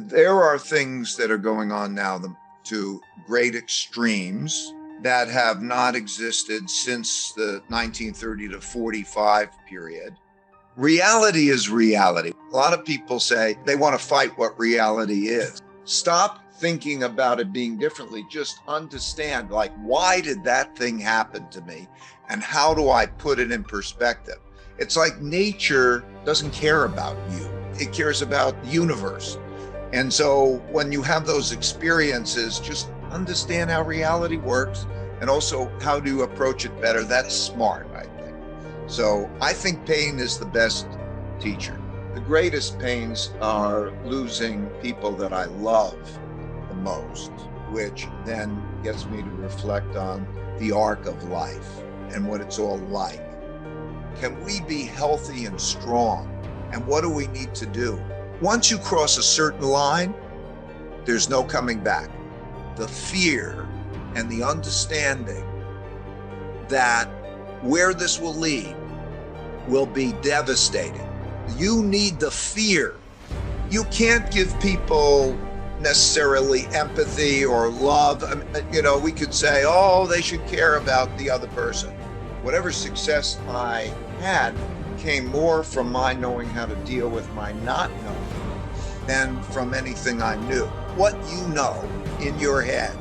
There are things that are going on now to great extremes that have not existed since the 1930 to 45 period. Reality is reality. A lot of people say they want to fight what reality is. Stop thinking about it being differently. Just understand, like, why did that thing happen to me? And how do I put it in perspective? It's like nature doesn't care about you. It cares about the universe. And so when you have those experiences, just understand how reality works and also how to approach it better. That's smart, I think. So I think pain is the best teacher. The greatest pains are losing people that I love the most, which then gets me to reflect on the arc of life and what it's all like. Can we be healthy and strong? And what do we need to do? Once you cross a certain line, there's no coming back. The fear and the understanding that where this will lead will be devastating. You need the fear. You can't give people necessarily empathy or love. We could say, oh, they should care about the other person. Whatever success I had came more from my knowing how to deal with my not knowing than from anything I knew. What you know in your head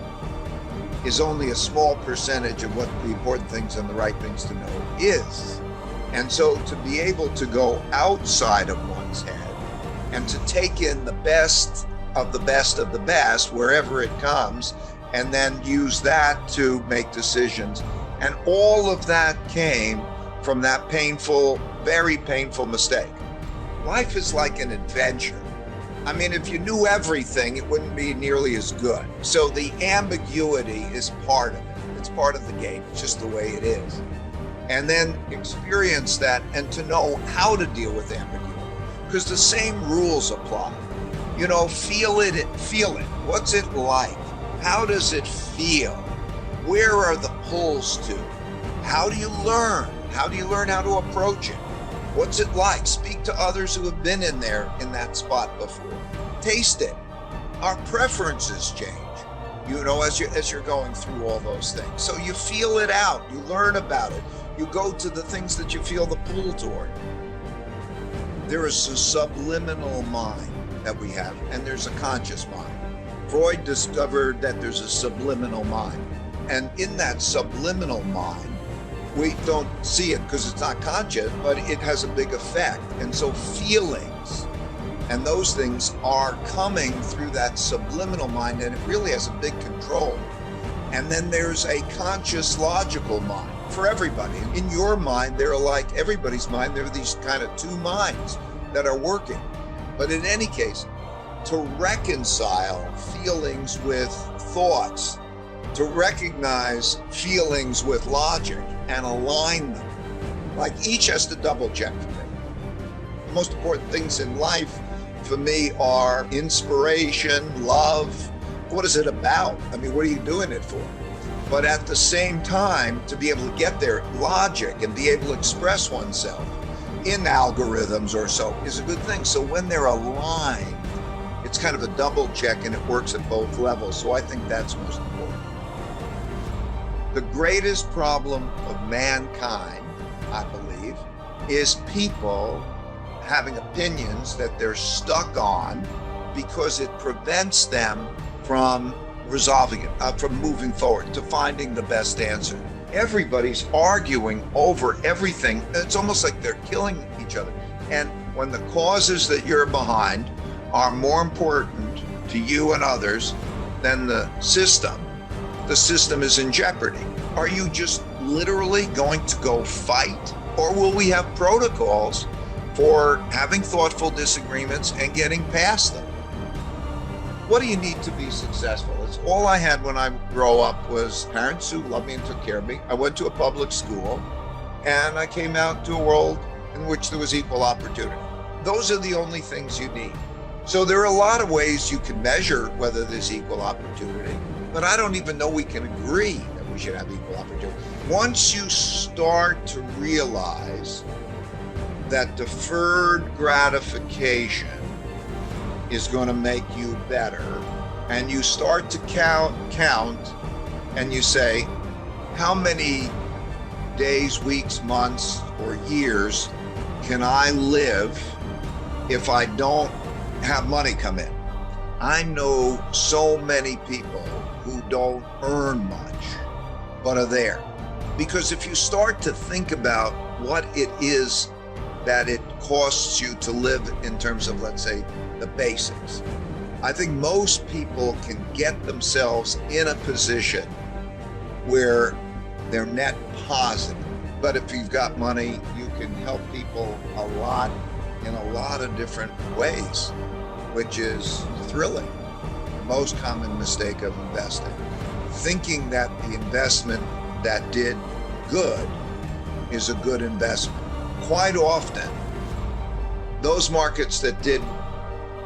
is only a small percentage of what the important things and the right things to know is. And so to be able to go outside of one's head and to take in the best of the best of the best, wherever it comes, and then use that to make decisions. And all of that came from that painful, very painful mistake. Life is like an adventure. I mean, if you knew everything, it wouldn't be nearly as good. So the ambiguity is part of it. It's part of the game. It's just the way it is. And then experience that and to know how to deal with ambiguity. Because the same rules apply. Feel it. What's it like? How does it feel? Where are the pulls to? How do you learn? How do you learn how to approach it? What's it like? Speak to others who have been in that spot before. Taste it. Our preferences change, as you're going through all those things. So you feel it out. You learn about it. You go to the things that you feel the pull toward. There is a subliminal mind that we have, and there's a conscious mind. Freud discovered that there's a subliminal mind. And in that subliminal mind, we don't see it because it's not conscious, but it has a big effect. And so feelings and those things are coming through that subliminal mind, and it really has a big control. And then there's a conscious logical mind for everybody. In your mind, they're like everybody's mind. There are these kind of two minds that are working. But in any case, to reconcile feelings with thoughts, to recognize feelings with logic and align them. Like each has to double check for me. The most important things in life for me are inspiration, love. What is it about? I mean, what are you doing it for? But at the same time, to be able to get there, logic and be able to express oneself in algorithms or so is a good thing. So when they're aligned, it's kind of a double check and it works at both levels. So I think that's most important. The greatest problem of mankind, I believe, is people having opinions that they're stuck on because it prevents them from resolving it, from moving forward, to finding the best answer. Everybody's arguing over everything. It's almost like they're killing each other. And when the causes that you're behind are more important to you and others than the system is in jeopardy. Are you just literally going to go fight? Or will we have protocols for having thoughtful disagreements and getting past them? What do you need to be successful? It's all I had when I grew up was parents who loved me and took care of me. I went to a public school and I came out to a world in which there was equal opportunity. Those are the only things you need. So there are a lot of ways you can measure whether there's equal opportunity, but I don't even know we can agree that we should have equal opportunity. Once you start to realize that deferred gratification is going to make you better. And you start to count, and you say, how many days, weeks, months, or years can I live if I don't have money come in? I know so many people who don't earn much, but are there. Because if you start to think about what it is that it costs you to live in terms of, let's say, the basics, I think most people can get themselves in a position where they're net positive. But if you've got money, you can help people a lot in a lot of different ways, which is thrilling. The most common mistake of investing, thinking that the investment that did good is a good investment. Quite often, those markets that did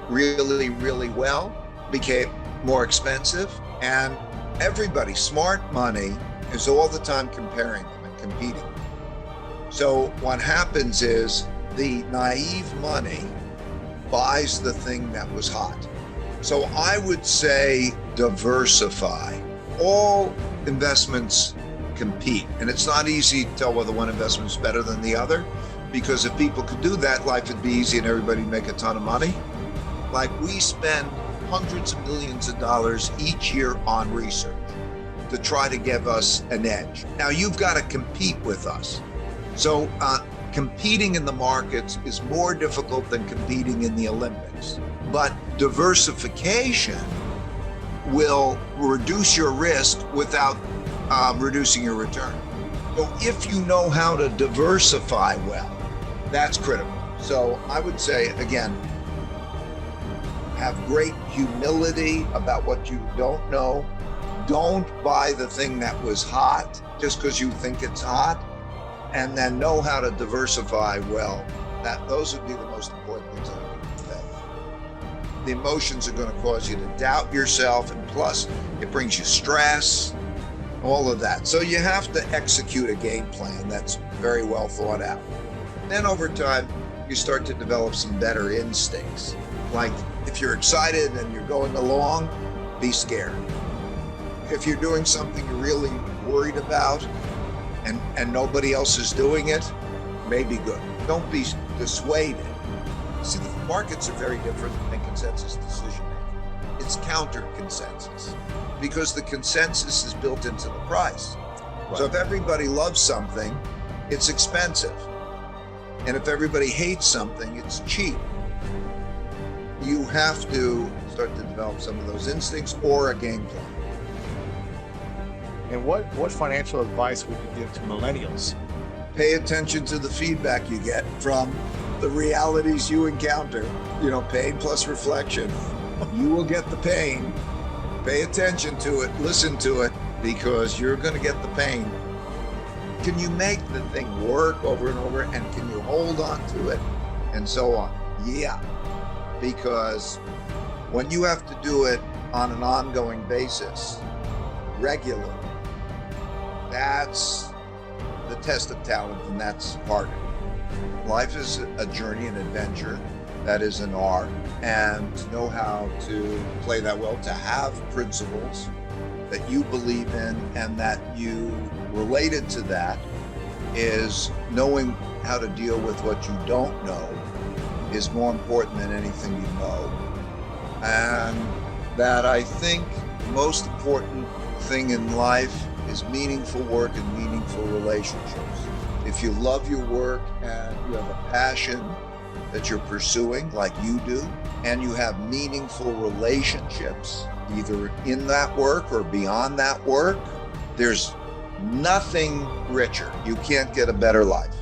really, really well became more expensive, and everybody, smart money, is all the time comparing them and competing. So what happens is the naive money buys the thing that was hot. So I would say diversify. All investments compete, and it's not easy to tell whether one investment is better than the other, because if people could do that, life would be easy and everybody would make a ton of money. Like, we spend hundreds of millions of dollars each year on research to try to give us an edge. Now, you've got to compete with us. So competing in the markets is more difficult than competing in the Olympics. But diversification will reduce your risk without reducing your return. So if you know how to diversify well, that's critical. So I would say, again, have great humility about what you don't know. Don't buy the thing that was hot just because you think it's hot, and then know how to diversify well. Those would be the most important things I would say. The emotions are going to cause you to doubt yourself, and plus it brings you stress, all of that. So you have to execute a game plan that's very well thought out. Then over time, you start to develop some better instincts. Like, if you're excited and you're going along, be scared. If you're doing something you're really worried about and nobody else is doing it, may be good. Don't be dissuaded. See, the markets are very different than consensus decision making. It's counter consensus, because the consensus is built into the price. Right. So if everybody loves something, it's expensive. And if everybody hates something, it's cheap. You have to start to develop some of those instincts or a game plan. And what financial advice would you give to millennials? Pay attention to the feedback you get from the realities you encounter. Pain plus reflection. You will get the pain. Pay attention to it, listen to it, because you're going to get the pain. Can you make the thing work over and over, and can you hold on to it, and so on? Yeah, because when you have to do it on an ongoing basis, regularly, that's the test of talent, and that's harder. Life is a journey, an adventure. That is an art, and to know how to play that well, to have principles that you believe in and that you related to that, is knowing how to deal with what you don't know is more important than anything you know. And that, I think, the most important thing in life is meaningful work and meaningful relationships. If you love your work and you have a passion that you're pursuing, like you do, and you have meaningful relationships, either in that work or beyond that work, there's nothing richer. You can't get a better life.